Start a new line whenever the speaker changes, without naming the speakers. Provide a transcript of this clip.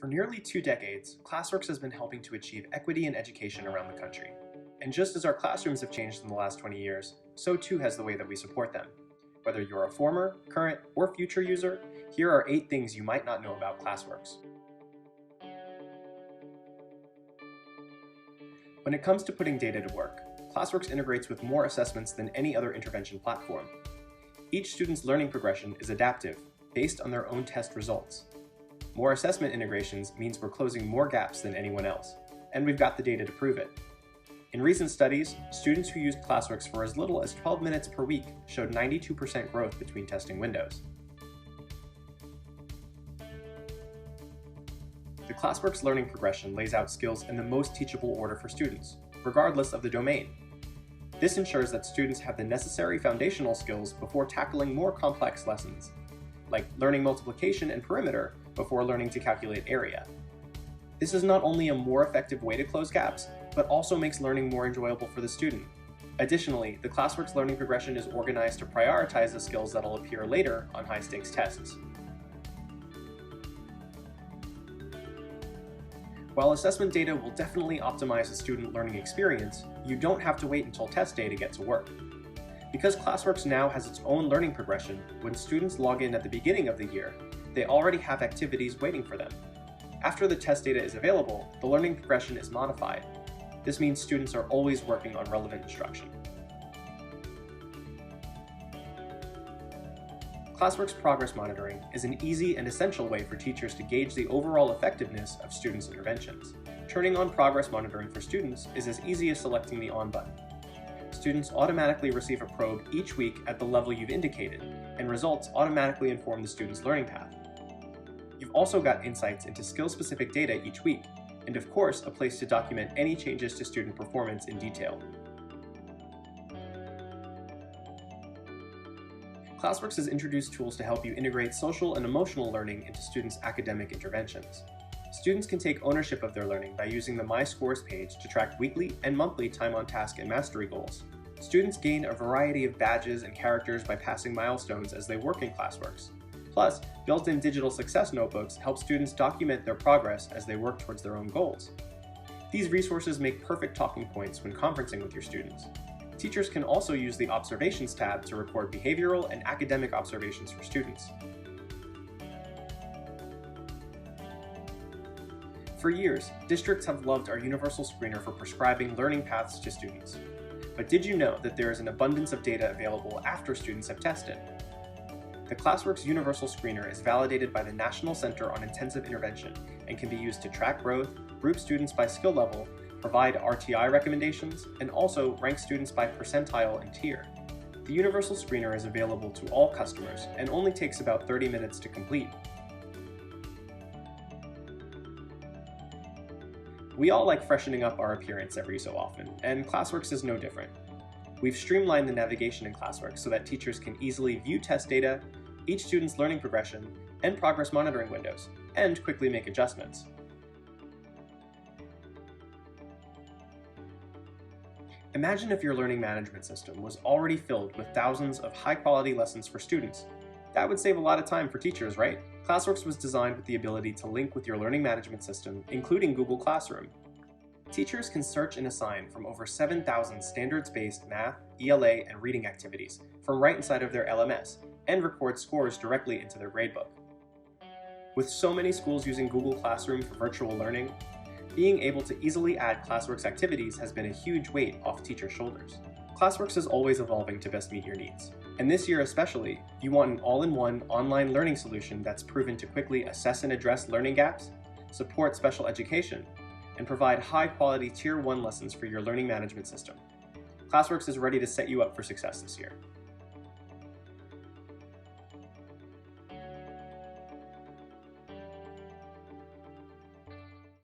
For nearly 2 decades, Classworks has been helping to achieve equity in education around the country. And just as our classrooms have changed in the last 20 years, so too has the way that we support them. Whether you're a former, current, or future user, here are 8 things you might not know about Classworks. When it comes to putting data to work, Classworks integrates with more assessments than any other intervention platform. Each student's learning progression is adaptive, based on their own test results. More assessment integrations means we're closing more gaps than anyone else, and we've got the data to prove it. In recent studies, students who used Classworks for as little as 12 minutes per week showed 92% growth between testing windows. The Classworks learning progression lays out skills in the most teachable order for students, regardless of the domain. This ensures that students have the necessary foundational skills before tackling more complex lessons, like learning multiplication and perimeter before learning to calculate area. This is not only a more effective way to close gaps, but also makes learning more enjoyable for the student. Additionally, the Classworks learning progression is organized to prioritize the skills that'll appear later on high-stakes tests. While assessment data will definitely optimize the student learning experience, you don't have to wait until test day to get to work. Because Classworks now has its own learning progression, when students log in at the beginning of the year, they already have activities waiting for them. After the test data is available, the learning progression is modified. This means students are always working on relevant instruction. Classworks progress monitoring is an easy and essential way for teachers to gauge the overall effectiveness of students' interventions. Turning on progress monitoring for students is as easy as selecting the On button. Students automatically receive a probe each week at the level you've indicated, and results automatically inform the student's learning path. You've also got insights into skill-specific data each week, and of course, a place to document any changes to student performance in detail. Classworks has introduced tools to help you integrate social and emotional learning into students' academic interventions. Students can take ownership of their learning by using the My Scores page to track weekly and monthly time on task and mastery goals. Students gain a variety of badges and characters by passing milestones as they work in Classworks. Plus, built-in digital success notebooks help students document their progress as they work towards their own goals. These resources make perfect talking points when conferencing with your students. Teachers can also use the Observations tab to record behavioral and academic observations for students. For years, districts have loved our universal screener for prescribing learning paths to students. But did you know that there is an abundance of data available after students have tested? The Classworks Universal Screener is validated by the National Center on Intensive Intervention and can be used to track growth, group students by skill level, provide RTI recommendations, and also rank students by percentile and tier. The Universal Screener is available to all customers and only takes about 30 minutes to complete. We all like freshening up our appearance every so often, and Classworks is no different. We've streamlined the navigation in Classworks so that teachers can easily view test data, each student's learning progression, and progress monitoring windows, and quickly make adjustments. Imagine if your learning management system was already filled with thousands of high-quality lessons for students. That would save a lot of time for teachers, right? Classworks was designed with the ability to link with your learning management system, including Google Classroom. Teachers can search and assign from over 7,000 standards-based math, ELA, and reading activities from right inside of their LMS, and record scores directly into their gradebook. With so many schools using Google Classroom for virtual learning, being able to easily add Classworks activities has been a huge weight off teachers' shoulders. Classworks is always evolving to best meet your needs. And this year especially, you want an all-in-one online learning solution that's proven to quickly assess and address learning gaps, support special education, and provide high-quality Tier 1 lessons for your learning management system. Classworks is ready to set you up for success this year.